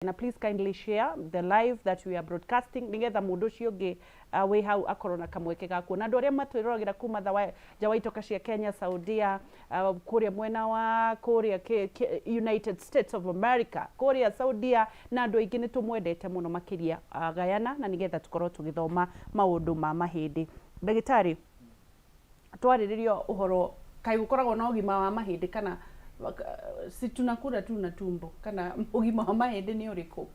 na please kindly share the live that we are broadcasting nigetha mundu ucio ngi we hau akorwo na kamweke ga kuona andu aria matwiroragera kuma ja waitoka cia Kenya, Saudia, kuria mwena wa kuria United States of America, kuria Saudia na andu aingi nitumwendete muno makiria gayana na nigetha tukorwo tugithoma maundu ma mahindi. Ndagitari, twariririo uhoro kai gukoragwo na ugima wa mahindi kana si tunakura tu na tumbo kana ugima wa mahindi ni uriku?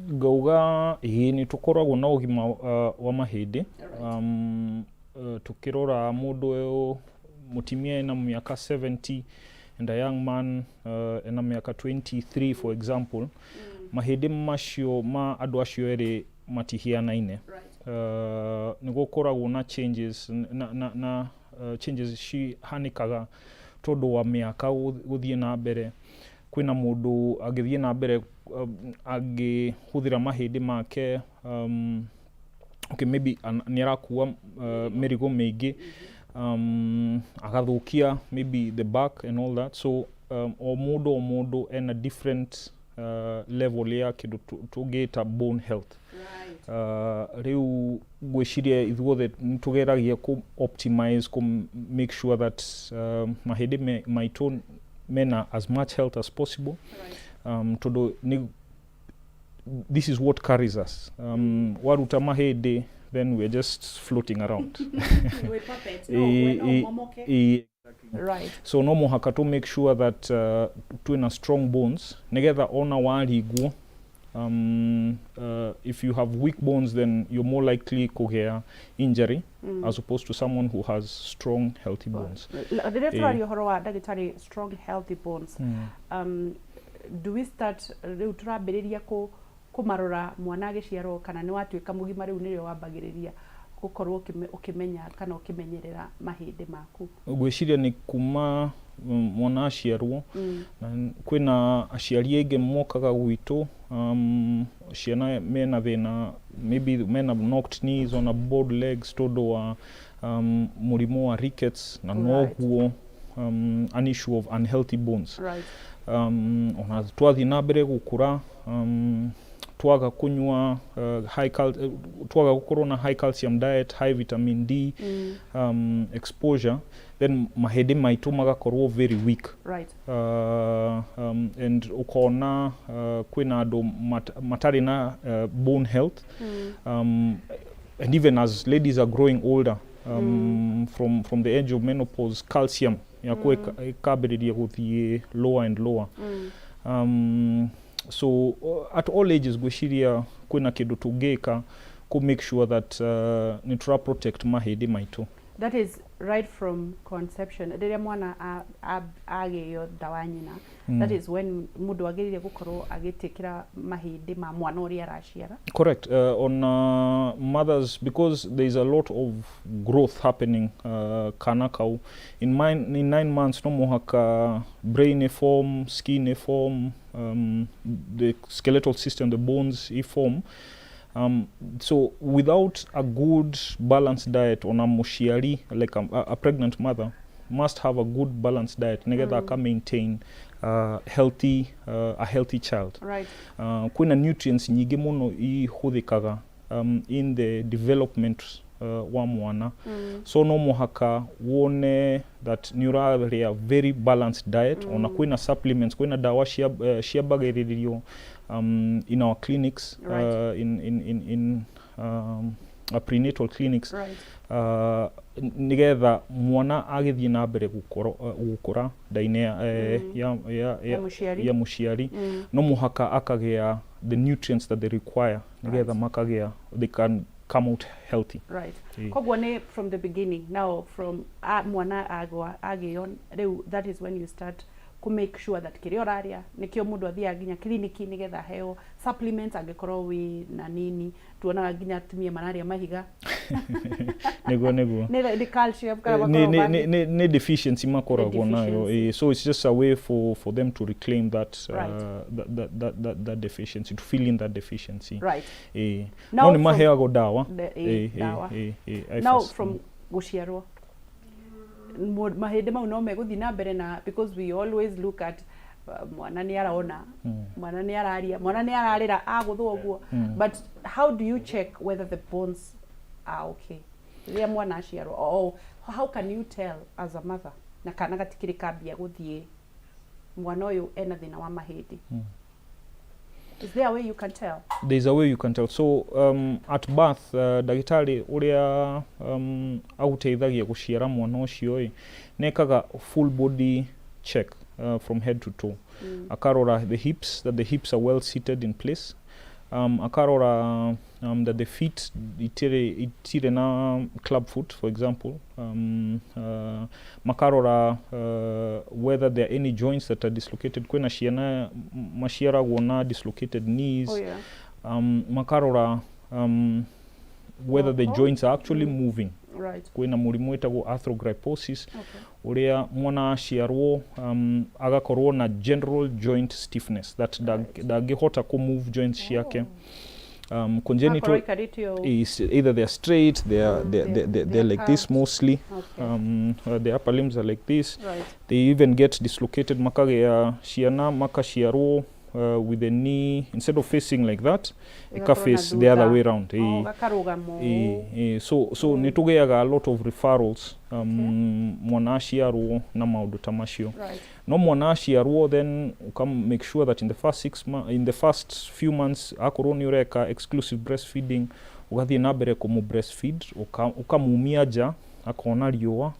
Gauga ni tukoragwo na ugima wa mahindi. Tukirora mundu uyu mutimia ena miaka 70 and a young man ena miaka 23 for example, mahindi macio ma andu acio eri matihianaine. Nigukoragwo na changes na changes cihanikaga tondu wa miaka guthie na mbere. Kwina mundu agithie na mbere agihuthira mahindi make okay, maybe ni arakuwa mirigo mingi, agathukia maybe the back and all that. So o mundu ena different level ya kindu tugita bone health. Riu gwiciria ithuothe tugeragia ku optimize, ku make sure that mahindi maitu mena as much health as possible. This is what carries us. Waruta mahindi, then we're just floating around. We're puppets. No, right. So no muhaka to make sure that tuina strong bones nigetha ona warigwo. If you have weak bones, then you're more likely kugea injury as opposed to someone who has strong, healthy bones. Dagitari, strong, healthy bones. Do we start turambiriria kumarora mwana agiciarwo kana ni watuika mugima riu nirio wambagiriria gukorwo ukimenya kana ukimenyerera mahindi maku? Gwiciria ni kuma mwana aciarwo. Kwina aciari aingi mokaga gwitu ciana mena thina, maybe mena knocked knees on a bowed legs tondu wa murimo wa rickets na noguo an issue of unhealthy bones. Right. Ona twathi na mbere gukura, twaga kunywa twaga gukorwo na high calcium diet, high vitamin D exposure, then mahindi maitu magakorwo very weak. Right. And ukona kwina andu matari na bone health. And even as ladies are growing older, from the age of menopause, calcium yakwe ikabiriria guthie lower and lower. So at all ages gwiciria kwina kindu tungika ku make sure that nitura protect mahindi maitu. That is right from conception. Rĩrĩa mwana agĩyo dawa nyina, that is when mundu agiririe gukorwo agitikira mahindi ma mwana ũrĩa araciara. Correct. On mothers, because there is a lot of growth happening kanakau in 9 months, no muhaka brain form, skin form, the skeletal system, the bones form. So without a good balanced diet on a mushiari, like a pregnant mother must have a good balanced diet nigetha ka maintain a healthy child. Right. Kuna nutrients nyingi muno ihuthikaga in the development wa mwana. So no muhaka wone that neuraria very balanced diet. Ona kuna supplements, kuna dawa cia bagiririo in our clinics, right. In prenatal clinics. Right. Nigetha mwana agithie na mbere gukura daine ya mushiari, no muhaka akagea the nutrients that they require nigetha makagea, they can come out healthy. Right. Kogwo ni from the beginning. Now from mwana agio, that is when you start to make sure that kirio raria nikio mundu athia ginya kliniki nigetha heo supplements angekorwo wi na nini tuona ginya tumia manaria mahiga nego ne calcium kana ne deficiency makoragwo nayo. So it's just a way for them to reclaim that that deficiency, to fill in that deficiency. Right. Now ni maheago dawa. Now from guciarwo mahindi mau no meguthi na mbere na, because we always look at mwana ni araona mwana ni araria mwana ni ararira aguthwo guo but how do you check whether the bones are okay ria mwana aciarwo how can you tell as a mother na kana gatikiri kambia guthie mwana uyu ena thina wa mahindi is there a way you can tell? There's a way you can tell. So at birth dagitari uria aguteithagia guciara mwana ucio nekaga full body check from head to toe. Akarora the hips, that the hips are well seated in place. Akarora that the feet itire na club foot, for example. Makarora whether there are any joints that are dislocated. Kwena ciana maciaragwo na dislocated knees. Makarora whether the joints are actually moving. Right. Kwena murimu etagwo arthrogryposis. Uria mwana aciarwo agakorwo na general joint stiffness that dagihota ku move joints ciake. Congenital is either they are straight, they're like this mostly. The upper limbs are like this. Right. They even get dislocated. Makagea ciana makashiaro with the knee, instead of facing like that, ika face the other way around. So nitugeaga a lot of referrals mwana aciarwo na maundu ta macio. No mwana aciarwo, then come make sure that in the first few months akorwo ni ureka exclusive breastfeeding, ugathie na mbere kumu breastfeed, ukamumia ja akona riua.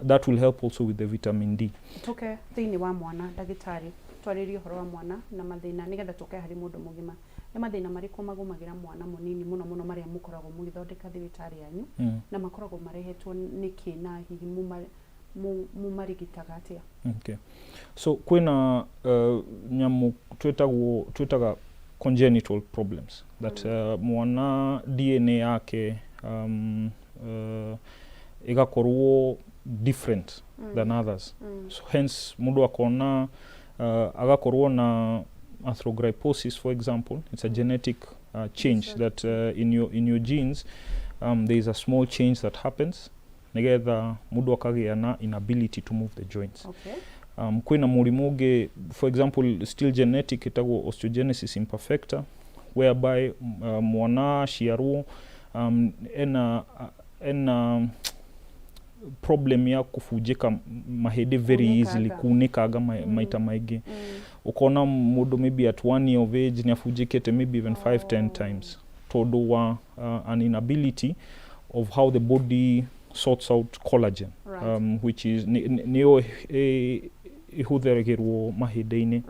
That will help also with the vitamin D. Toke thini wa mwana dagitari twaririo horo wa mwana na mathina nigetha toke hari mundu mugima na mathina mariko magumagira mwana munini muno maria mukoragwo mugithondeka thibitari yanyu na makoragwo marehetwo niki na hihi mumarigitaga atia? Okay. So kwina nyamu twetaga congenital problems that mwana DNA yake igakorwo different than others. So hence mundu akona agakorwo na arthrogryposis, for example. It's a genetic change that in your genes there is a small change that happens. Negetha mundu akagia na inability to move the joints. Okay. Kwina murimu ge, for example, still genetic, itagwo osteogenesis imperfecta, whereby mwana aciarwo ena problem ya kufujika mahindi very easily, kunikaga maita maigi. Ukona mundu maybe at 1 year of age ni afujikete maybe even 5-10 times. Todo wa an inability of how the body sorts out collagen, which is neo ihutheregerwo mahindi-ini.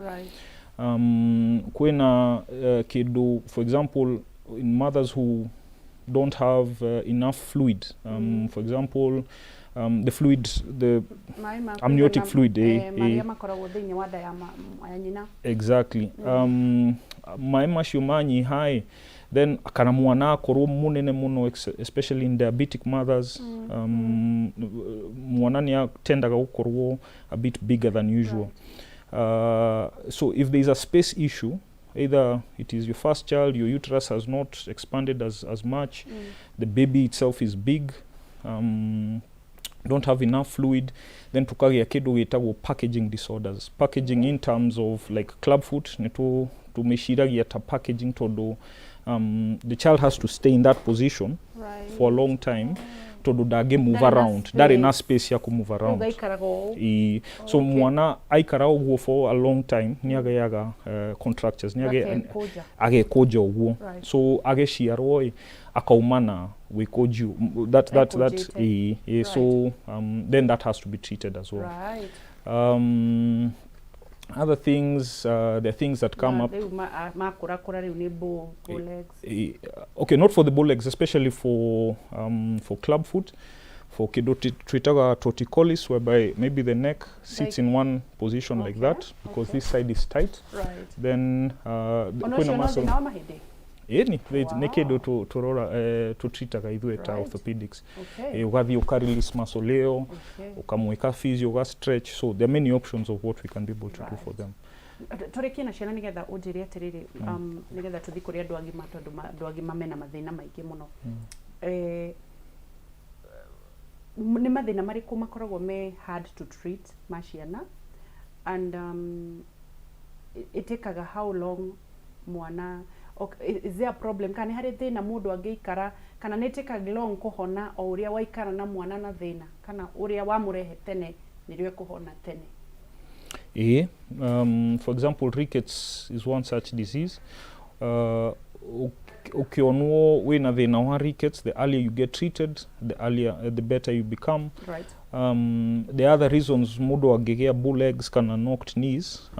Kwena kidu, for example, in mothers who don't have enough fluid, for example, the fluid, the amniotic fluid, exactly. Mai macio manyi hai, then kana mwana akorwo munene muno, especially in diabetic mothers. Mwana ni atendaga gukorwo a bit bigger than usual. So if there is a space issue, either it is your first child, your uterus has not expanded as much, the baby itself is big, don't have enough fluid, then tukagia kidu gitagwo packaging disorders. Packaging in terms of like clubfoot, netu tumeshiragia ta packaging todo. The child has to stay in that position for a long time todo dage move around. There enough space ya ku move around. So mwana aikara ogwo for a long time ni agayaga contractures ni age koja ogwo. So age ciarwo akaumana we koju that so then that has to be treated as well. Other things, there are things that come up. Okay, not for the bull legs, especially for clubfoot. For kidotitaga torticollis, whereby maybe the neck sits in one position like that because this side is tight. Then muscle. Nekedo to treataga idhu eta orthopedics. Ugathi ukarelease muscle leo, ukamweka physio, uga stretch. So there are many options of what we can be able to do for them. Toreki na ciana nigetha unjiria atiriri nigetha tuthi kuri andu agima tondu andu agima mena mathina maingi muno. Ni mathina mariku makoragwo me hard to treat ma ciana and it takaga how long mwana is there a problem kana hari thina mundu angeikara kana ne take long kuhona o uria waikara na mwana na thina kana uria wamurehe tene nirio kuhona tene? For example, rickets is one such disease. Ukionwo wina thina wa rickets, the earlier you get treated, the better you become. Right. The other reasons mundu agegea bull legs kana knocked knees,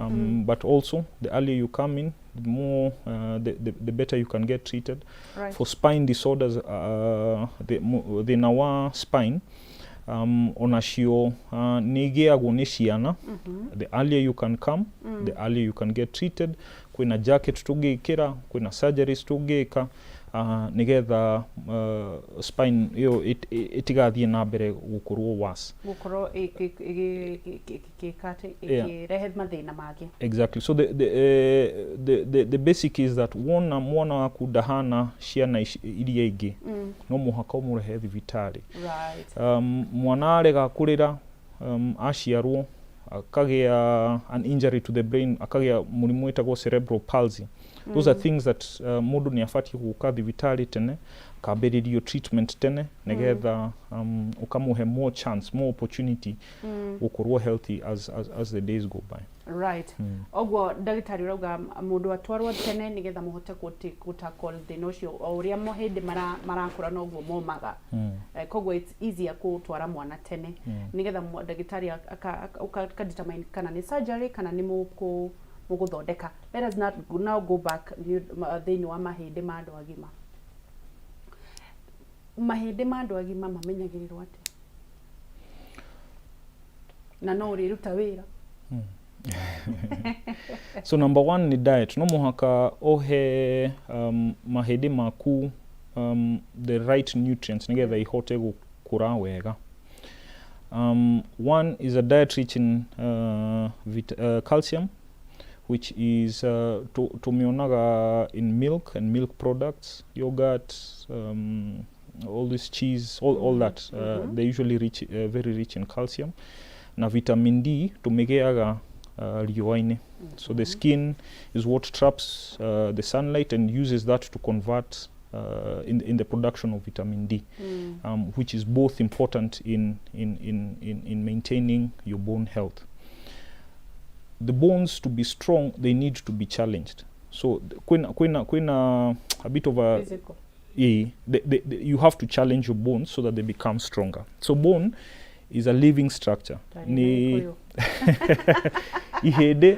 but also the earlier you come in, the more the better you can get treated. Right. For spine disorders, the nawa spine onacio nigeagwo ni ciana, the earlier you can come, the earlier you can get treated. Kwina jacket tugikira, kwina surgeries tugika, nigetha spine yo itigathie na mbere gukorwo worse, gukorwo rehe mathina mangĩ. Exactly. So the basic is that mwana waku ndahana ciana iria ingĩ, no mũhaka ũmũrehe thibitarĩ. Right. Mwana arega kũrĩra, aciarwo akagĩa an injury to the brain, akagĩa mũrimũ wĩtagwo cerebral palsy. Those are things that mundu ni afati gũka thibitarĩ tene, kambĩrĩrio treatment tene, nigetha ukamuhe more chance, more opportunity gũkorwo healthy as the days go by. Right. Ogwo ndagĩtarĩ urauga mundu atwarwo tene nigetha muhote gũtackle thĩna ũcio o ũrĩa mahĩndĩ marakũra noguo momaga. Koguo it's easier gũtwara mwana tene nigetha ndagĩtarĩ akadetermine kana ni surgery kana ni muguthondeka. Let us now go back thĩinĩ wa mahĩndĩ ma andũ agima. Mahĩndĩ ma andũ agima mamenyagĩrĩrwo atĩa? Na no ũrĩruta wĩra? So number one ni diet. No muhaka ohe mahĩndĩ maku the right nutrients nigetha ihote gũkũra wega. One is a diet rich in calcium, which is tumionaga in milk and milk products, yogurt, all this cheese, all that. They're usually very rich in calcium. Na vitamin D tumegeaga riũa-inĩ. So the skin is what traps the sunlight and uses that to convert in the production of vitamin D, which is both important in maintaining your bone health. The bones to be strong, they need to be challenged. So kwina a bit of a physical. You have to challenge your bones so that they become stronger. So bone is a living structure. Ni ihede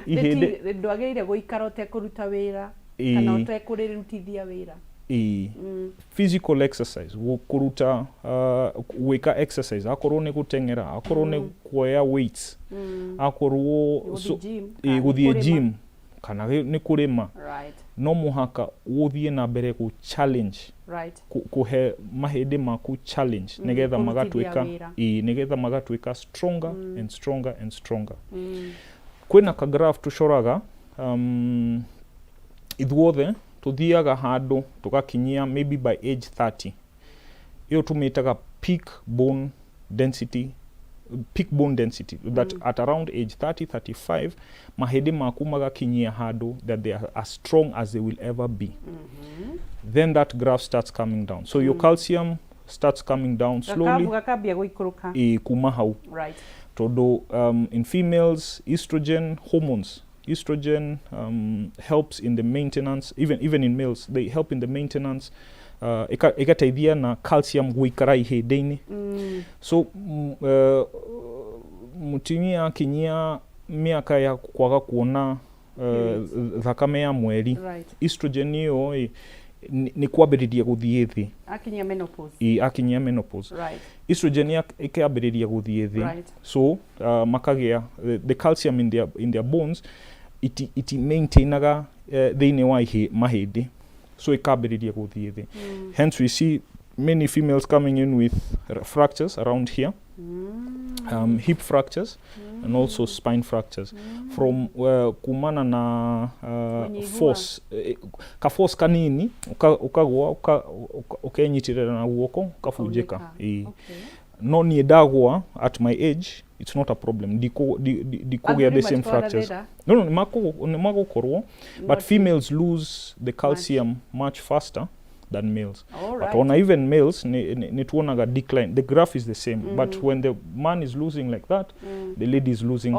ndwagĩrĩire gũikara ũtekũruta wĩra kana ũtekũrĩrutithia wĩra. Physical exercise, kuruta weka exercise, akorwo ni gutengera, akorwo ni kuoya weights, akorwo guthie gym kana ni kurima. Right. No muhaka uthie na mbere ku challenge. Right. Kuhe mahĩndĩ maku challenge nigetha magatuĩka stronger and stronger and stronger. Kwina ka graph tucoraga ithuothe tuthiaga handu tugakinyia maybe by age 30. Iyo tumitaga peak bone density, that at around age 30-35 mahĩndĩ maku magakinyia handu that they are as strong as they will ever be. Then that graph starts coming down. So your calcium starts coming down slowly. Kuma hau. Right. Todo in females, estrogen hormones. Estrogen helps in the maintenance, even in males, they help in the maintenance. Ikateithia na calcium guikara ihĩndĩ-inĩ. So mutumia akinyia miaka ya kwaga kuona thakame ya mweri. Right. Estrogen iyo ni kwambĩrĩria gũthiĩ thĩ. Akinyia menopause. Right. Estrogen ikambĩrĩria gũthiĩ thĩ. Right. So makagĩa the calcium in their bones it maintainaga thĩinĩ wa mahĩndĩ. So ikambĩrĩria gũthiĩ thĩ. Hence we see many females coming in with fractures around here. Hip fractures and also spine fractures from kumana na force force kanini ukagwa ukenyitirira na guoko ukabunjika. no ni dagwa at my age, it's not a problem. Dikogea the same fractures. No, ni magokorwo, but females lose the calcium much faster than males. But on even males, ni tuonaga decline. The graph is the same, but when the man is losing like that, the lady is losing.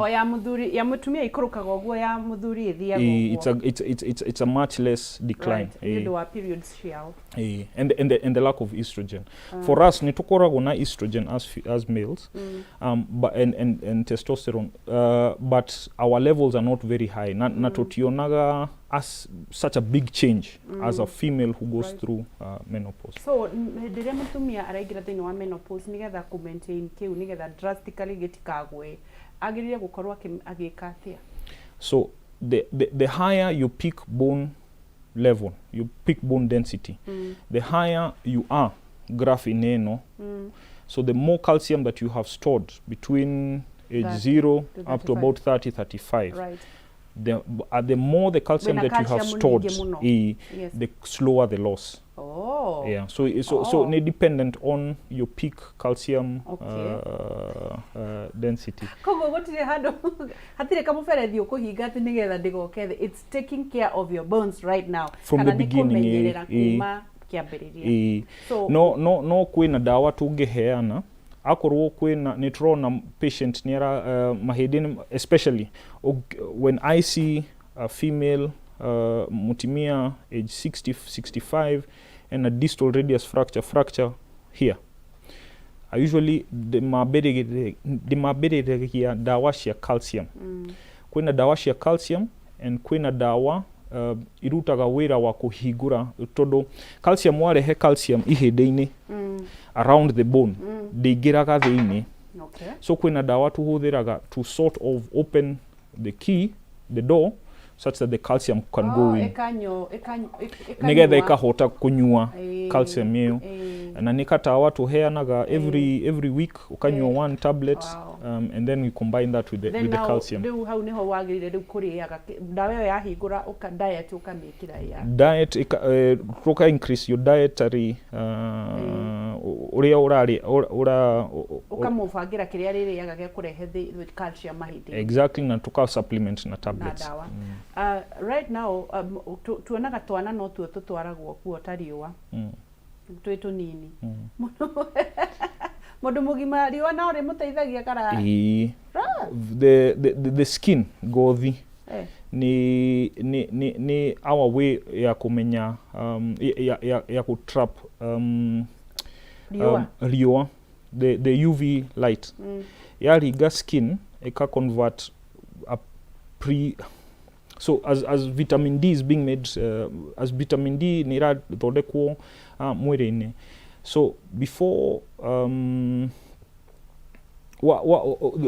Ya mutumia ikurukaga oguo, ya muthuri ithiaga it's a much less decline. Right. Periods ciao. And the lack of estrogen. For us, ni tukoragwo na estrogen as males, but and testosterone, but our levels are not very high. Na tutionaga as such a big change as a female who goes through menopause. So ndire mutumia araigira thini wa menopause nigetha ku maintain kiu nigetha drastically gitikagwe agirire gukorwa agika atia. So the higher your peak bone level, your peak bone density, the higher you are, graph ineno. So the more calcium that you have stored between age 0 up to about 30-35. Right. The more the calcium that you have stored, the slower the loss. Oh. Yeah. So it's dependent on your peak calcium density. Kogo gotire hando hatire kamuferethi ukuhinga ati nigetha ndigokethe. It's taking care of your bones right now. From the beginning. So no kwina dawa tungeheana. Akorwo kwina nitrona patient near mahedin, especially when I see a female mutimia age 60-65 and a distal radius fracture here, I usually demabere dawa cia calcium. Kwina dawa cia calcium and kwina dawa irutaga wira wa kuhigura todo calcium warehe calcium ihede-ini around the bone ndigiraga thiini. So kwina dawa tuhuthiraga to sort of open the key, the door, such that the calcium can go in. Nigetha ikahota kunyua calcium iyo. Na nikatawa tuheanaga every week ukanyua one tablet, and then we combine that with the calcium. Riu hau niho wagirire riu kuriaga dawa iyo yahingura uka diet ukamikira ya. Diet uka increase your dietary uria urari ukamubangira kiria ririaga gya kurehe the calcium mahindi. Exactly, na tuka supplement na tablets. Right now tuonaga twana no tuo tutwaragwo kuo tariwa twitu nini mundu mugima riwa na uri muteithagia kara the skin gothi ni our way ya kumenya ya kutrap riwa the UV light ya riga skin eka convert a so as vitamin D is being made, as vitamin D nira thodekwo mwiri-ini. So before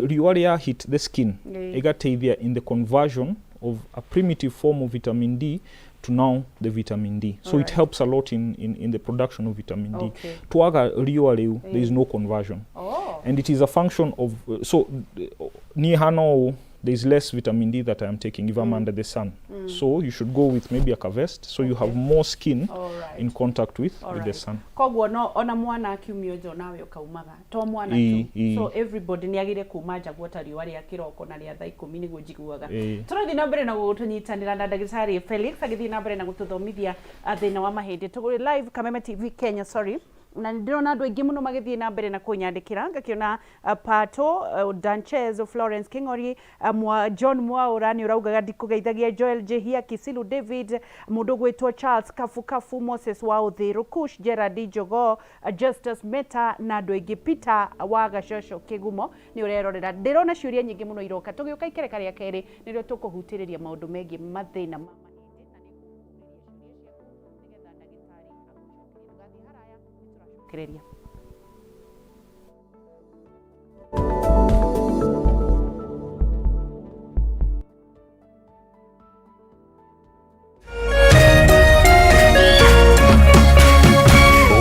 riua ria hit the skin, igateithia in the conversion of a primitive form of vitamin D to now the vitamin D. So it helps a lot in the production of vitamin D. Tuaga riua riu, there is no conversion. And it is a function of so ni hano there is less vitamin D that I am taking if I'm under the sun. So you should go with maybe a vest, so you have more skin in contact with the sun. Kogwo no ona mwana akiumio jo nawe ukaumaga to mwana tu. So everybody ni agire kumaja gwota riwa ria kiroko na ria thaa 10 niguo njiguaga. Turathi na mbere na gutunyitanira na ndagicari Felix agithi na mbere na gututhomithia thina wa mahindi. Tuguri live Kameme TV Kenya, sorry. Na ndirona andu aingi muno magithie na mbere na kunyandikira ngakiona Pato Danchez Florence Kingori John Mwaura ni uraugaga ndikugeithagia Joel Jehia Kisilu David mundu gwitwo Charles Kafu Moses wa Uthiru Kush Gerard Jogo Justus Meta na andu aingi Peter wa Gacocho Kigumo ni urerorera. Ndirona ciuria nyingi muno iroka tugiuka ikereka ria keri nirio tukuhutiriria maundu megi mathina Creería.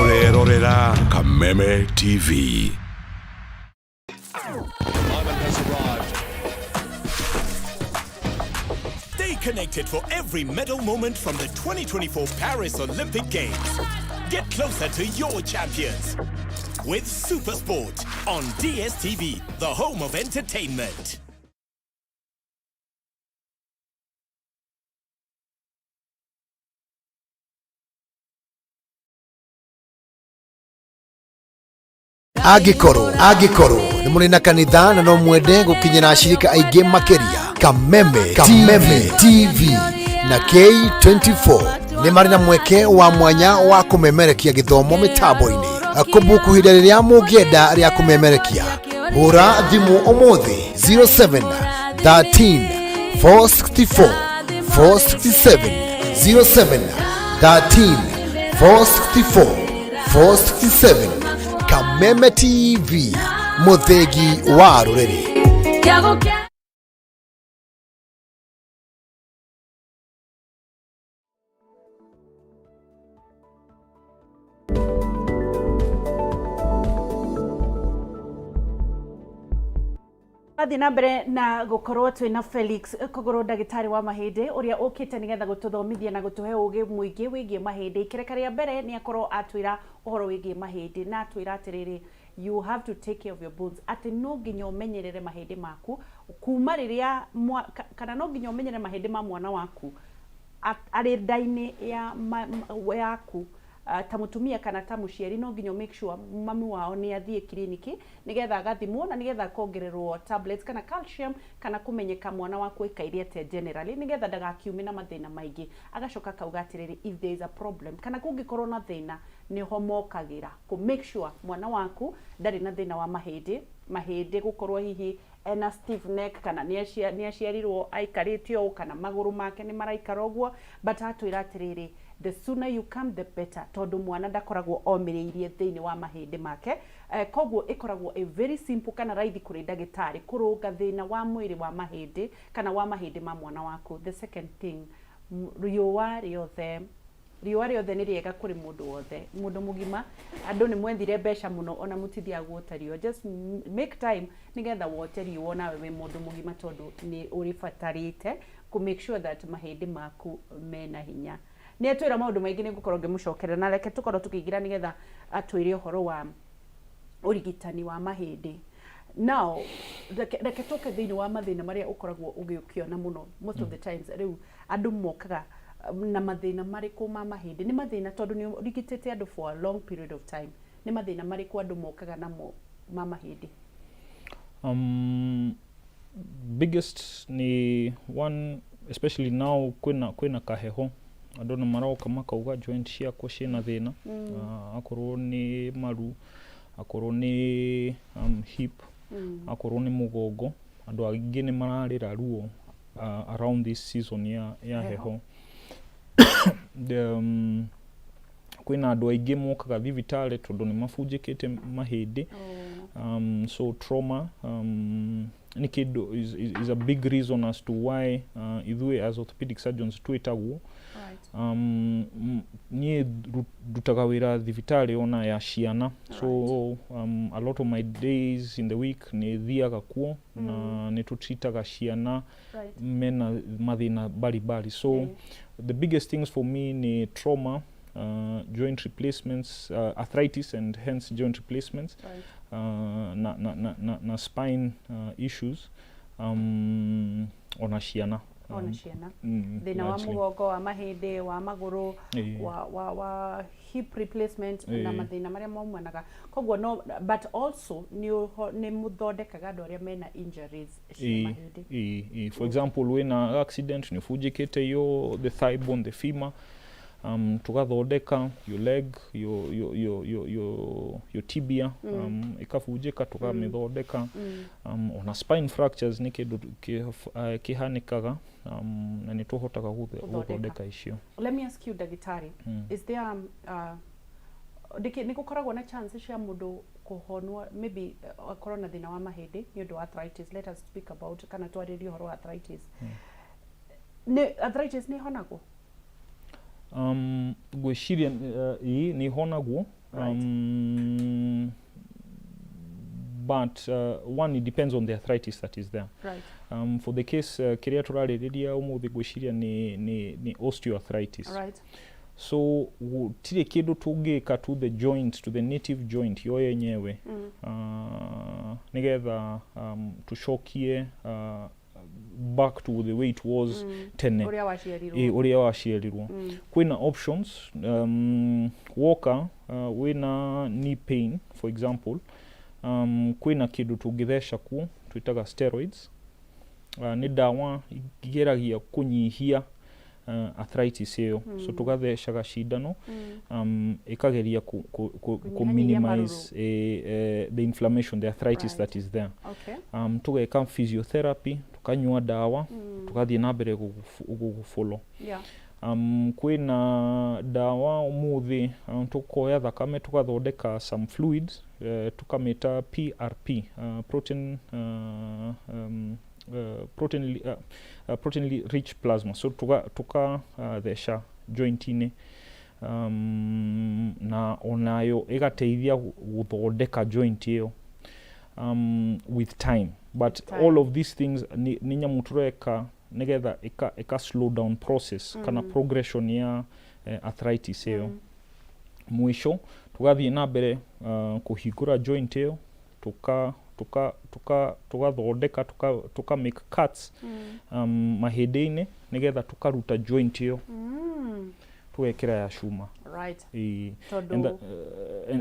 Orerorera Kameme TV. Stay connected for every medal moment from the 2024 Paris Olympic Games. Get closer to your champions. with Supersport on DSTV, the home of entertainment. Agikoro ni muri na kanitha na no mwende gukinyira ashirika aige makeria Kameme TV na K24 ni mari na mweke wa mwanya wa kumemerekia githomo mitambo-ini kubukuhira riria mungienda ria kumemerekia hura thimu umuthi 07 13 464 467 07 13 464 467 Kameme TV, muthegi wa ruriri. Athi na mbere na gukorwo twina Felix Kogoro ndagitari wa mahindi uria ukite nigetha gututhomithia na gutuhe ugi muingi wigie mahindi kireka ria mbere ni akorwo atwira uhoro wigie mahindi na atwira atiriri you have to take care of your bones ati no nginya umenyerere mahindi maku kuma riria kana no nginya umenyerere mahindi ma mwana waku ari ndaini ya yaku ta mutumia kana ta muciari no nginya make sure mami wao ni athie kliniki nigetha agathimwo na nigetha kongererwo tablets kana calcium kana kumenyeka mwana waku ikaire te generally nigetha ndagakiume na mathina maingi agacoka kauga atiriri if there is a problem kana kungikorwo na thina ni homokagira ku make sure mwana waku ndari na thina wa mahindi gukorwo hihi ena stiff neck kana ni aciarirwo aikaritio kana maguru make ni maraikara uguo but atwira atiriri the sooner you come the better tondu mwana ndakoragwo omiriirie thiini wa mahindi make koguo ikoragwo a very simple kana raithi kuri ndagitari kurunga thina wa mwiri wa mahindi kana wa mahindi ma mwana waku. The second thing, riua riothe ni riega kuri mundu wothe mundu mugima andu ni mwendire besha muno ona mutithia guotario just make time nigetha wote riuo nawe we mundu mugima tondu ni urifatarite ku make sure that mahindi maku mena hinya. Ni atwira maundu maingi ni gukorwo ngimucokerera na reke tukorwo tukigira nigetha atwire uhoro wa urigitani wa mahindi. Now reke tuke thiini wa mathina maria ukoragwo ugiukiona muno most of the times riu andu mokaga na mathina mariku ma mahindi ni mathina tondu ni urigitete andu for a long period of time ni mathina mariku andu mokaga namo ma mahindi. Biggest ni one especially now kwina kaheho andu na maroka makauga joint ciakwa ciina thina akorwo ni maru akorwo ni hip akorwo ni mugongo andu aingi ni mararira ruo around this season ya heho. Kwina andu aingi mokaga thibitari tondu ni mafujikite mahindi. So trauma ni kidu is a big reason as to why ithui as orthopedic surgeons twitagwo ni dutaga wira thibitari ona ya ciana. So a lot of my days in the week ni thiaga kuo na ni tutritaga ciana mena mathina bari. So the biggest things for me ni trauma, joint replacements, arthritis and hence joint replacements, na spine issues ona ciana. Thina wa mugongo wa mahindi wa maguru wa hip replacement na mathina maria maumanaga koguo no but also ni muthondekaga andu aria mena injuries mahindi. For example wina accident ni fujikite yo the thigh bone, the femur, tugathondeka your leg, your tibia ikafujika tukamithondeka. Ona spine fractures ni kindu kihanikaga na ni tuhotaga guthondeka icio. Let me ask you Dagitari, is there ni gukoragwo na chances cia mundu kuhonwa maybe corona thina wa mahindi ni undu arthritis? Let us speak about kana twaririe horo arthritis. Arthritis ni honagwo gwiciria ni honagwo but one, it depends on the arthritis that is there. Right. For the case kiria turaririria umuthi gwiciria ni osteoarthritis. Right. so tire kindu tungika to the joint, to the native joint yo yenyewe nigetha tushokie back to the way it was tene uria waciarirwo kwina options woka wina knee pain for example kwina kindu tungithesha ku twitaga steroids ni dawa igeragia kunyihia arthritis iyo so tugatheshaga shindano ikageria ku minimize the inflammation, the arthritis that is there. Tugeka physiotherapy, tukanywa dawa, tugathie na mbere gufollow. Kwina dawa umuthi tukoya thakame tugathondeka some fluids tukameta PRP, protein rich plasma, so tuka thesha joint-ini na onayo igateithia guthondeka joint iyo with time, but all of these things ni nyamu tureka nigetha ika slow down process kana progression ya arthritis iyo. Mwisho tugathie na mbere kuhingura joint iyo tugathondeka tuka make cuts mahindi-ini nigetha tukaruta joint iyo tugekira ya shuma, right?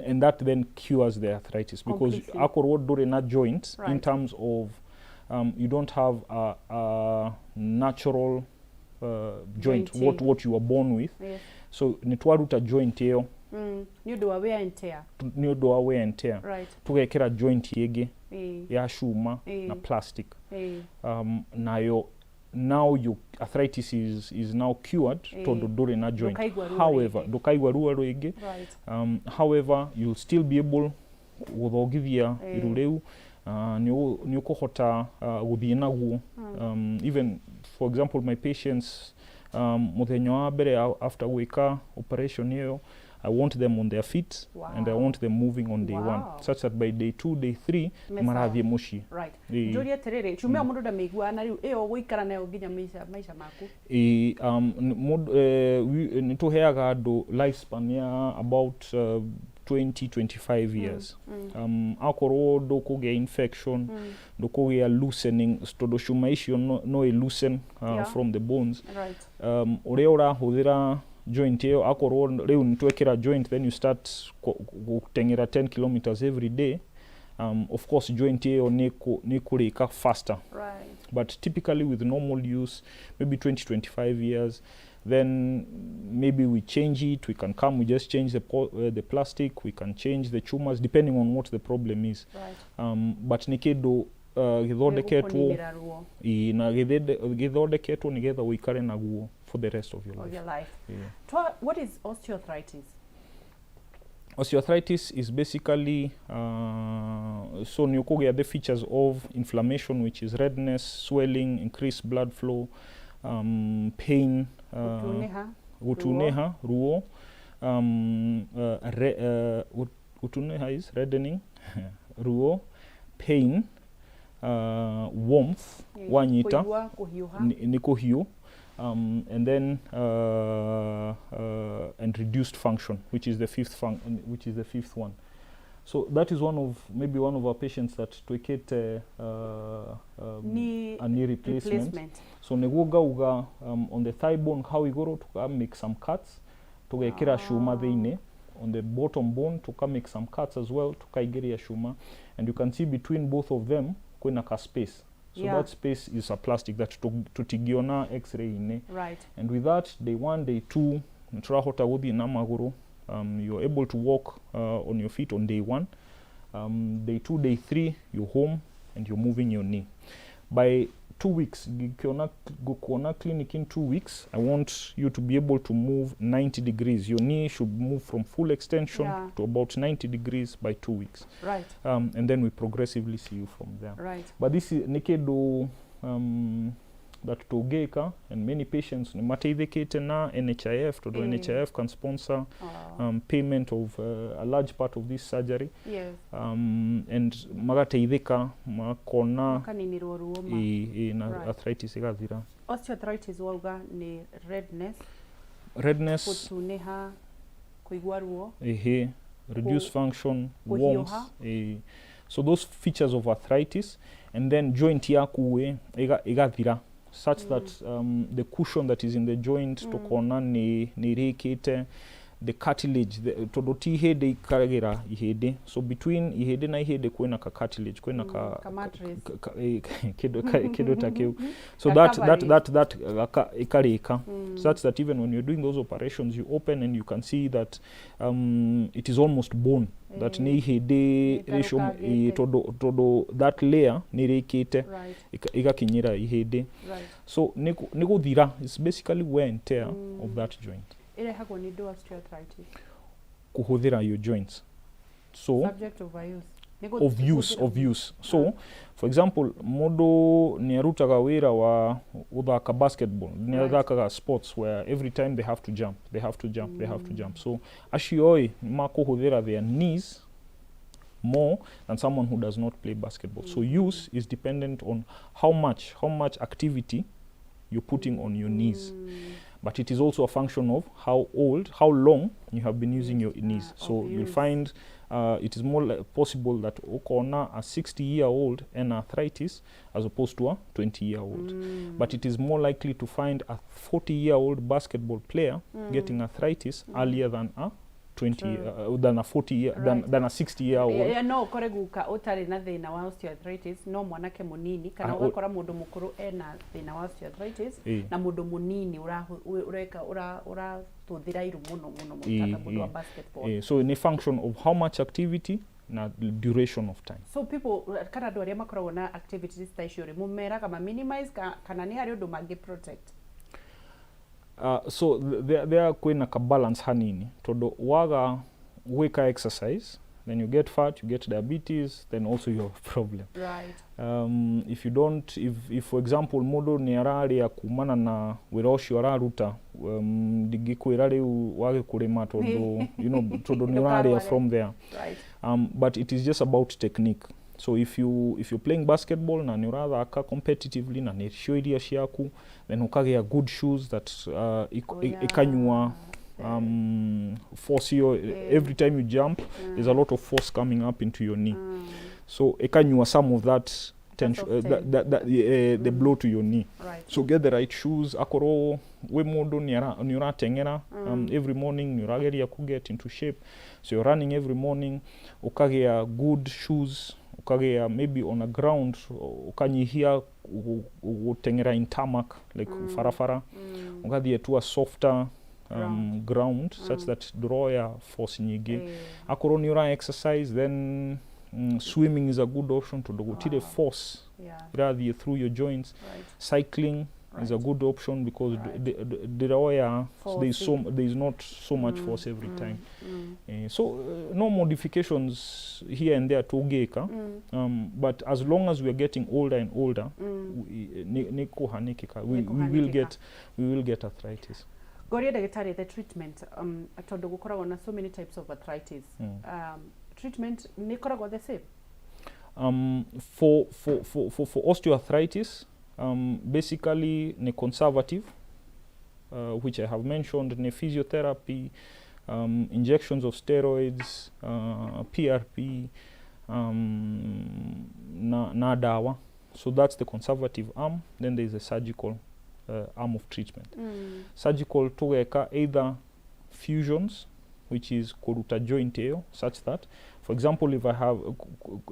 And that then cures the arthritis because akorwo nduri na joint in terms of you don't have a natural joint what you were born with, so ni twaruta joint iyo ni undu wa wear and tear, right? Tugekira joint yege ya shuma na plastic nayo now your arthritis is now cured tondu nduri na joint. However ndukaigwa ruo ruingi, however you'll still be able guthogithia iru riu ni ukuhota guthie naguo. Even for example my patients muthenya wa mbere after gwika operation iyo I want them on their feet and I want them moving on day 1 such that by day 2 day 3 marathie mushi, right? Julia terere chumea mundu da meigua na riu iyo guikara nayo nginya maisha maku ni tuheaga andu lifespan ya about 20-25 years. Akorwo ndukugia infection, ndukugia loosening, tondu shuma icio no loosen from the bones, right? Uria urahuthira joint iyo akorwo riu nitwekira joint then you start gutengera 10 kilometers every day, of course joint iyo ni kurika faster, right? But typically with normal use maybe 20-25 years, then maybe we change it, we can come, we just change the plastic, we can change the tumors depending on what the problem is, right? But nikido githondeketwo na githondeketwo nigetha uikare naguo for the rest of your life. What is osteoarthritis? Osteoarthritis is basically so ni ukugia the features of inflammation, which is redness, swelling, increased blood flow, pain, utuneha, ruo, utuneha is reddening, ruo, pain, warmth, wanyita ni kuhiu, and then and reduced function, which is the fifth one. So that is maybe one of our patients that we get a knee replacement. So neguga on the thigh bone how we go to make some cuts to gekira shuma theine, on the bottom bone to make some cuts as well to kaigeria shuma, and you can see between both of them kuna ka space. So that space is a plastic that tutigiona x-ray ine, right? And with that day 1 day 2 nturahota guthie na maguru, you're able to walk on your feet on day 1, day 2 day 3 you're home and you're moving your knee. By 2 weeks gukiona clinic in 2 weeks, I want you to be able to move 90 degrees. Your knee should move from full extension to about 90 degrees by 2 weeks, right? And then we progressively see you from there, right? But this is nikedo that tugeka, and many patients ni mateithikite na NHIF to NHIF can sponsor payment of a large part of this surgery, and magateithika makona na arthritis igathira. Osteoarthritis wauga ni redness, redness, kutuneha, kuigua ruo, reduced function, kuhiuha. warmth, so those features of arthritis, and then joint yaku igathira such that the cushion that is in the joint tukona ni rekete, the cartilage todo ti ihede ikaragira ihede, so between ihede na ihede kwena ka cartilage, kwena ka mattress, kido takeu, so that ikarika such that even when you're doing those operations you open and you can see that it is almost bone that ni ihede ratio todo that layer ni rekete igakinyira ihede, so niguthira is basically wear and tear of that joint. Irehagwo ni osteoarthritis. Kuhuthira your joints. So subject of use. So for example, modo ni arutaga wira wa uthaka basketball, ni athakaga sports where every time they have to jump. So ashioi makuhuthira their knees more than someone who does not play basketball. So use is dependent on how much activity you're putting on your knees. But it is also a function of how long you have been using your knees. So you'll find it is more possible that ukona a 60-year-old and arthritis as opposed to a 20-year-old. But it is more likely to find a 40-year-old basketball player getting arthritis earlier than a 20 than a 40 than a 60-year-old. No kore guka utari na thina wa osteoarthritis no mwanake munini kana ugakora mundu mukuru ena thina wa osteoarthritis na mundu munini ura tuthira iru muno mutaka mundu wa basketball. So in a function of how much activity na duration of time. So people kana do aria makoragwo na activities ta icio mumera kama minimize kana ni hari undu mangi protect. So there kwina ka balance hanini todo waga weka exercise, then you get fat, you get diabetes, then also you have a problem. Right. If you don't, if for example modo ni arari ya kumana na wira ucio araruta digikwira riu wage kurima todo todo ni arari from there. Right. But it is just about technique. So if you're playing basketball na ni urathaka competitively na ni cio iria ciaku, then ukagea good shoes that ikanyua force you every time you jump. There's a lot of force coming up into your knee. So ikanyua some of that tension, the blow to your knee. Right. So get the right shoes. Akoro we modo ni uratengera every morning ni urageria ku get into shape. So you're running every morning, ukagea good shoes, ukagea maybe on a ground, ukanyihia utengera in tarmac like farafara, ukathie to a softer ground such that draw ya force nyige. Akoro ni ura exercise, then swimming is a good option to gutire force rather through your joints. Right. Cycling is a good option because there is not so much force every time. So no modifications here and there to geka, but as long as we are getting older and older, we will get arthritis. Goria dagitari, the treatment atondo gukoragwo na so many types of arthritis. Treatment nikoragwo the same. For osteoarthritis, basically ne conservative, which I have mentioned, ne physiotherapy, injections of steroids, PRP, na dawa. So that's the conservative arm. Then there is a surgical arm of treatment. Surgical tugeka either fusions, which is kuruta joint eyo, such that, for example, if I have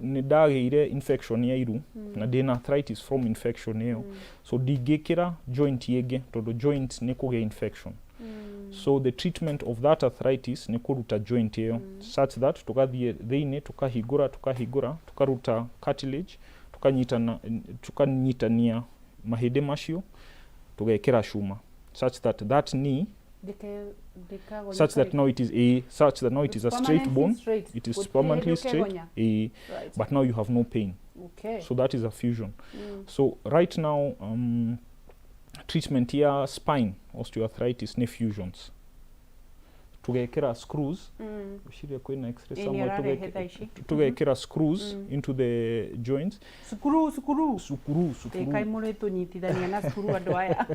nedagire infection yairu na dena arthritis from infection eyo, so digekira joint yege todo joint nekuge infection. So the treatment of that arthritis nekuruta joint eyo, such that tukathie theine tukahigura tukaruta cartilage, tukanyitania mahede macio tugekera shuma, such that knee such that now it is a straight bone. It is permanently straight. Right. But now you have no pain. Okay. So that is a fusion. So right now, treatment here spine osteoarthritis ne fusions. Tugekera screws. Ushire kwena x-ray somewhere. Tugekera screws into the joints. Sukuru. Kai mureto nyitithania na sukuru andu aya.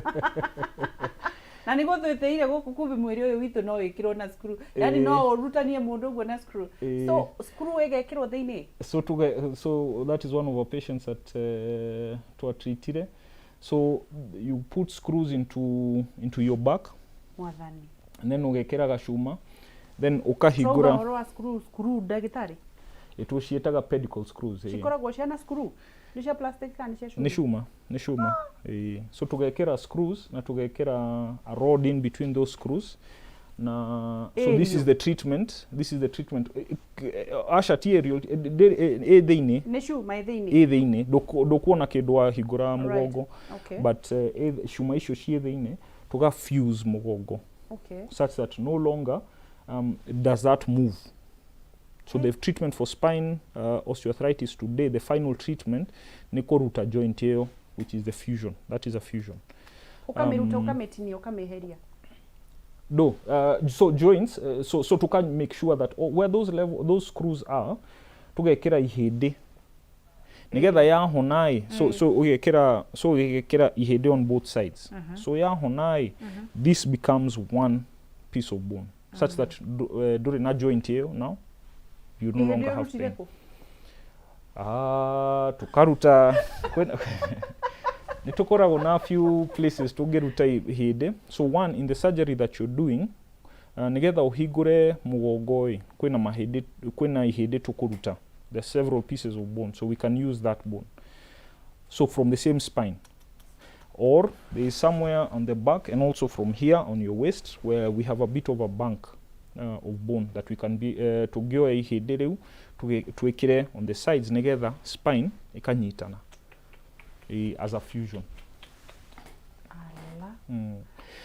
na niguo tweteire guku kumbe mwiri uyu witu no wikirwo na screw yani no urutanie mundu uguo na screw so screw igekirwo thiini so that is one of our patients that twatreatire. So you put screws into your back mwathani and then ugekira gacuma then ukahingura so screw dagitari itucietaga pedicle screws cikoragwo ciana screw ni cia plastic kana cia cuma ni cuma so tugekira screws na tugekira a rod in between those screws na so this is the treatment asha tierial thiini ni cuma thiini ndukuona kindu wahingura mugongo but cuma icio cie thiini tuga fuse mugongo such that no longer does that move. So the treatment for spine osteoarthritis today, the final treatment ni kuruta joint hiyo, which is the fusion. That is a fusion. Ukamiruta ukametinia ukameheria. No, so joints, so to can make sure that where those screws are, tugekira ihede. Nigetha ya honai, so ugekira ihede on both sides. So ya honai, this becomes one piece of bone, such that during a joint hiyo now, you no longer have pain. Tukaruta nitukoragwo na few places tugeruta ihede. So one, in the surgery that you're doing, nigetha uhingure mugongo kwina ihede tukuruta. There's several pieces of bone, so we can use that bone. So from the same spine. Or there is somewhere on the back and also from here on your waist where we have a bit of a bank of bone that we can be tugioe ihede riu tuwekire on the sides nigetha spine ikanyitana as a fusion.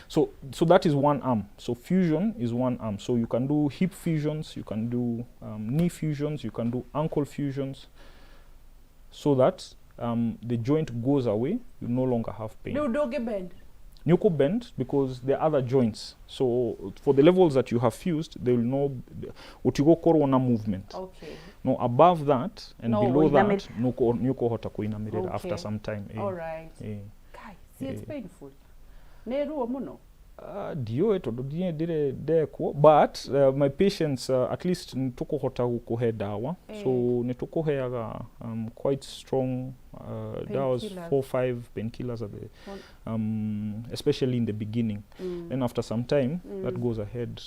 So that is one arm. So fusion is one arm. So you can do hip fusions, you can do knee fusions, you can do ankle fusions, so that the joint goes away, you no longer have pain. No, don't get bend. You could bend because there are other joints. So for the levels that you have fused, they will know what you go corona movement. Okay. No, above that and no, below that, no hota kuinamirira after some time. All right. Kai, see, it's painful. Neruo muno. Dio tondu dire dekwo, but my patients at least nitukuhota gukuhe dawa. So nitukuheaga quite strong dawas, 4-5 painkillers at the especially in the beginning. Then after some time that goes ahead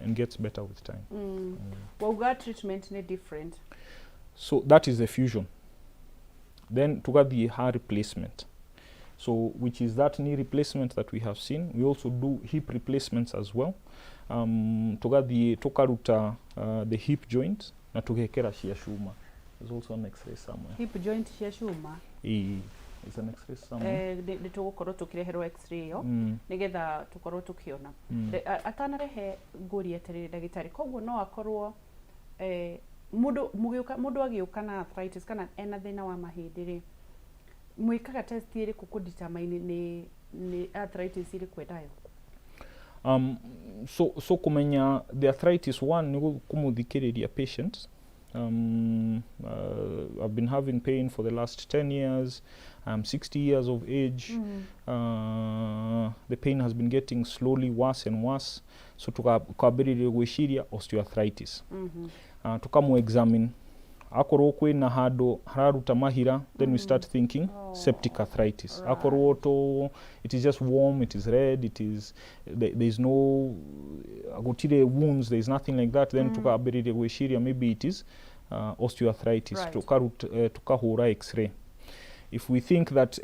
and gets better with time. Well, that treatment is different. So that is the fusion. Then to get the hair replacement. So which is that knee replacement that we have seen. We also do hip replacements as well. Tukaruta the hip joint na tugekera shia shuma. There's also an X-ray somewhere. Hip joint shia shuma. There's an X-ray somewhere. Nitugukorwo tukireherwo X-ray yo nigetha tukorwo tukiona. Atanarehe nguri eterere ndagitari. Koguo no akorwo mundu agiuka na arthritis kana ena thina wa mahindi ri mwikaga test iri kukudetermine ni arthritis iri kwedayo. So kumenya the arthritis one ni kumuthikiriria patient. I've been having pain for the last 10 years. I'm 60 years of age. The pain has been getting slowly worse and worse. So tukabiriria gwiciria osteoarthritis. Tukamu examine akorwo kwina hando hararuta mahira, then we start thinking septic arthritis. Akorwo to it is just warm, it is red, it is there is no agutire wounds, there is nothing like that, then tukabiriria gwiciria maybe it is osteoarthritis. Tukahura X-ray. If we think that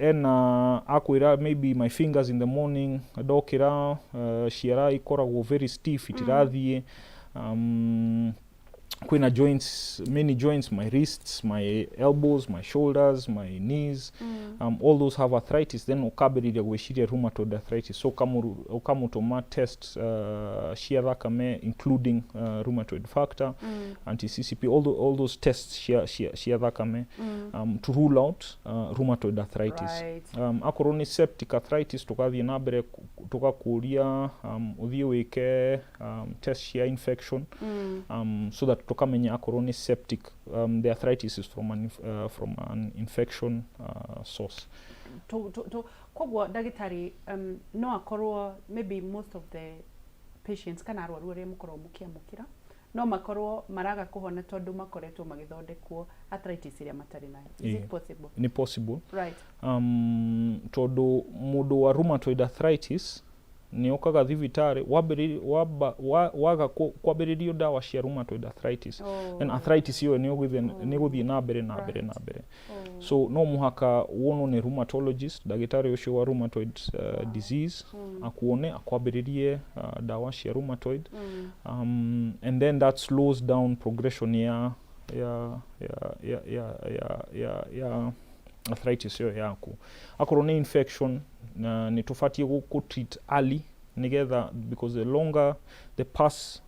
akwira maybe my fingers in the morning dokira shiara ikoragwo very stiff, itirathie kwina joints, many joints, my wrists, my elbows, my shoulders, my knees, all those have arthritis, then ukabiriria gwiciria rheumatoid arthritis. So ukamutoma test shia Kameme, including rheumatoid factor, anti-CCP, all those tests shia Kameme to rule out rheumatoid arthritis. Akorwo ni septic arthritis tukathie na mbere tugakuria uthie wike test shia infection so that tukamenya akorwo ni septic, the arthritis is from an infection source. Kogwo ndagitari no akorwo maybe most of the patients kana arwaru aria mukorwo mukiamukira no makorwo maraga kuhona tondu makoretwo magithondekwo arthritis iria matari nayo. Is it possible? Ni possible. Right. Tondu mundu wa rheumatoid arthritis ni okaga thibitari waga kwambiririo dawa cia rheumatoid arthritis. And arthritis yo ni guthie na mbere. So no muhaka wono ni rheumatologist, dagitari ucio wa rheumatoid disease akuone akwambiririe dawa cia rheumatoid. And then that slows down progression ya arthritis yo yaku. Akorwo ni infection ni tufatie ku treat early nigether, because the longer the pus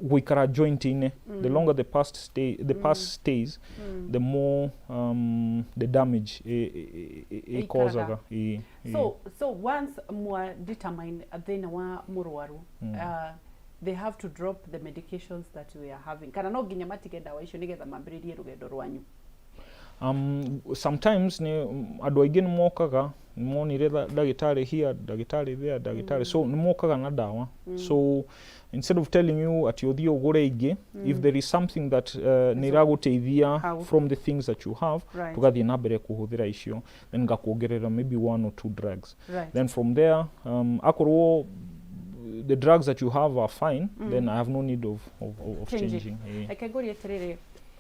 guikara joint ine, the longer the pus stays, the more the damage causaga. So once more determine thina wa murwaru, they have to drop the medications that we are having. Kana no ginya matige dawa icio nigetha mambiririe rugendo rwanyu. Sometimes ni andu aingi ni mokaga monire dagitari here, dagitari there, dagitari, so ni mokaga na dawa. So instead of telling you at yothio ugure ingi, if there is something that ni raguteithia from the things that you have, tugathie na mbere kuhuthira icio, then ngakuongerera maybe 1 or 2 drugs. Then from there, akorwo the drugs that you have are fine, then I have no need of changing.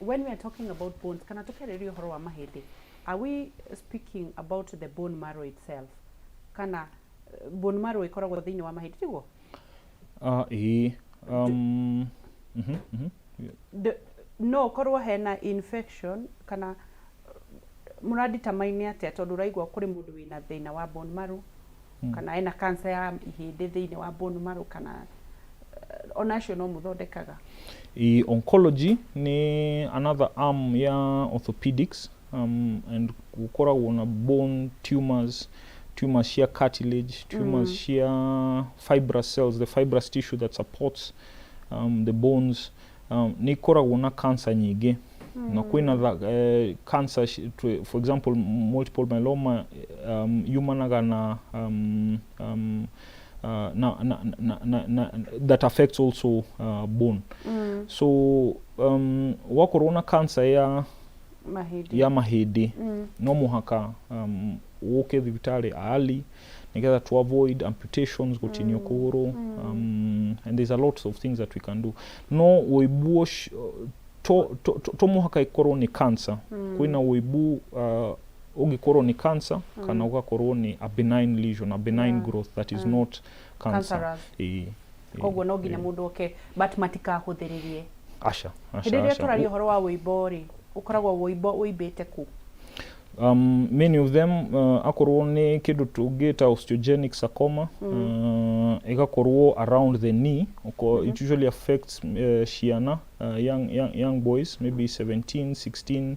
When we are talking about bones, kana tukererio horo wa mahindi, are we speaking about the bone marrow itself? Kana bone marrow ikoragwo thiini wa mahindi tiguo? No korwo hena infection kana muradetermine atia tondu raigwa kuri mundu wina thina wa bone marrow kana ena cancer ya ihindi thiini wa bone marrow kana onacio no muthondekaga? Oncology ni another arm ya orthopedics, and gukoragwo na bone tumors cia cartilage, tumors cia fibrous cells, the fibrous tissue that supports the bones. Ni koragwo na cancer nyingi. Na kwina cancer, for example multiple myeloma, yumanaga na that affects also bone. So wakorona cancer ya mahindi no muhaka woke thibitari early nigether to avoid amputations gutinio kuguru, and there's a lot of things that we can do. No woibu to muhaka ikorwo ni cancer, kwina woibu ugikorwo ni cancer kana ugakorwo ni a benign lesion, a benign growth that is not cancer. Kogwo no ginya mundu oke but matika huthiririe. Asha. Hidiria turario horo wa woibori ukoragwo woibo uibete ku. Many of them akorwo ni kindu tungita osteogenic sarcoma, igakorwo around the knee. It usually affects shiana, young boys, maybe 17, 16,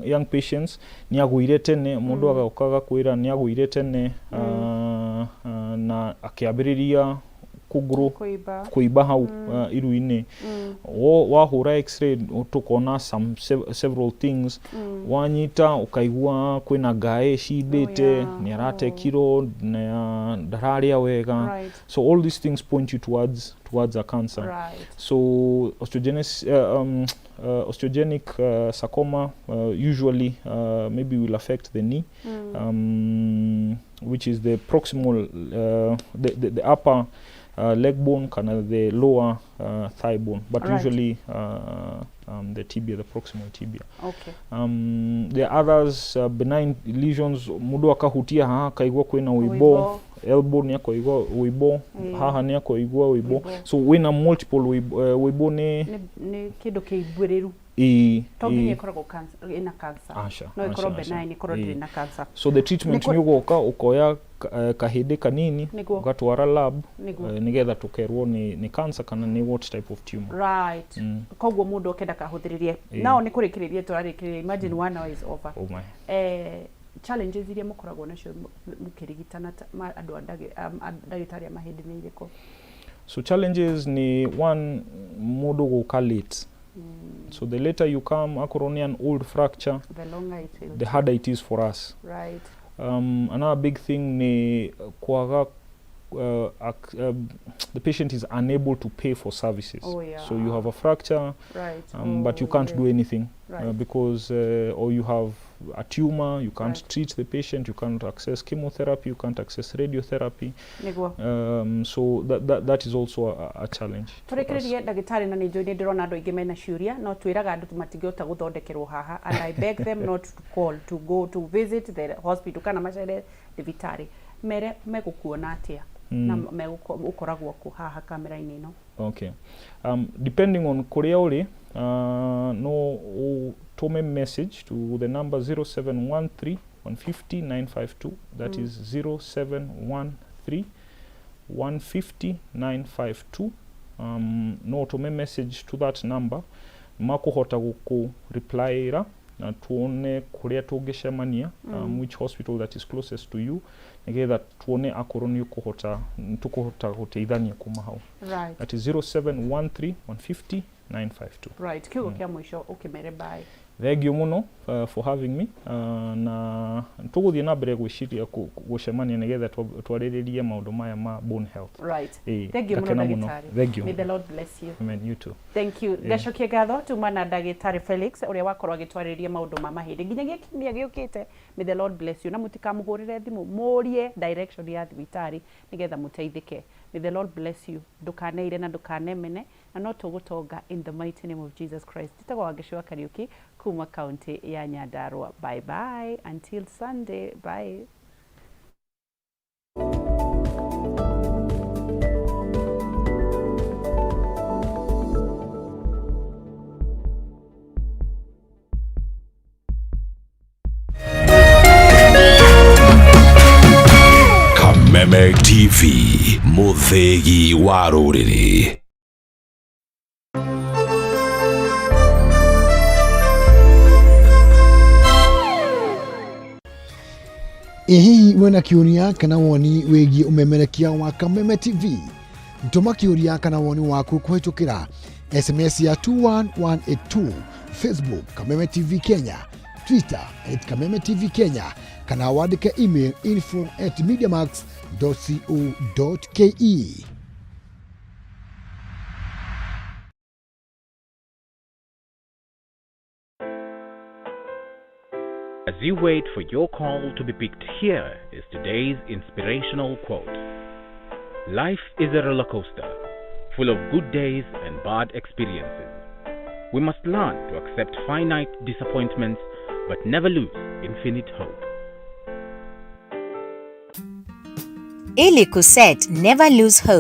young patients. Ni agwire tene mundu agaukaga kwira ni agwire tene na akiambiriria kuguru kuiba hau iruine. Wahura x-ray tukona several things. Wanyita ukaigua kwina gae shibete, ni arate kiro na dararia wega. So all these things point you towards a cancer. So osteogenic sarcoma usually maybe will affect the knee, which is the proximal, the upper leg bone, kana the lower thigh bone, but usually the tibia, the proximal tibia. There are others, benign lesions, mudu akahutia haha kaigwa kwina uibo, elbow ni akoigwa uibo, haha ni akoigwa uibo. So wina multiple uibo ni kido keibwereru. Togi ikoragwo cancer, ina cancer. No ikoro benign, ikoro ina cancer. So the treatment ni ukoya kahindi kanini ugatwara lab nigetha tukerwo ni cancer kana ni what type of tumor. Kogwo mundu okenda kahuthiririe. Nao ni kurikiririe turarikiririe. Imagine 1 hour is over. Challenges iria mukoragwo nacio mukirigitana andu ndagitari ya mahindi ni iriko? So challenges ni one, mundu guka late So the later you come, akoroni an old fracture, The longer it will the harder it is for us. Right. Another big thing ni kuaga the patient is unable to pay for services. Oh, yeah. So you have a fracture, Right. but you can't do anything Right. because or you have a tumor, you can't Right. treat the patient, you can't access chemotherapy, you can't access radiotherapy. Niguo. So that is also a challenge. Turekererie ndagitari na ninjo ni ndirona andu aingi mena ciuria no twiraga andu matingihota guthondekerwo haha, and I beg them not to call, to go to visit the hospital kana macere ndagitari mere megukuona atia na megukoragwo ku haha kamera-ini ino. Okay. Depending on kuria uri, no tome message to the number 0713 150 952. That is 0713 150 952. No tome message to that number. Makuhota guku reply ra na tuone kuria tungicemania, which hospital that is closest to you, nigetha tuone akoroni tukuhota guteithania kuma hau. Right. That is 0713 150 952. Right. Kiugo kia mwisho ukimere bye. Thengio muno for having me, na tuguthie na mbere gwiciria gucemania nigetha twariririe maundu maya ma bone health. Right. Thank you muno ndagitari. Thank you. May the Lord bless you. Amen. You too. Thank you. Gacokie ngatho tuma na ndagitari Felix uria wakorwo agitwariririe maundu ma mahindi nginyagia kiumia giukite. May the Lord bless you. Na mutikamuhurire thimu murie direction ya thibitari nigetha muteithike. May the Lord bless you. Ndukaneire na ndukanemene na no tugutonga in the mighty name of Jesus Christ. Titagwa Wangeciwa Kariuki kuma county ya Nyandarua. Bye bye until Sunday. Bye. Kameme TV, muthegi wa ruriri. Hihi wena kiuria kana woni wigi umemerekia wa Kameme TV? Ntuma kiuria kana woni waku kuhitukira SMS ya 21182, Facebook Kameme TV Kenya, Twitter @Kameme TV Kenya, kana wandike email info@mediamax.co.ke. As you wait for your call to be picked, here is today's inspirational quote. Life is a roller coaster, full of good days and bad experiences. We must learn to accept finite disappointments, but never lose infinite hope. Ili kuset, never lose hope.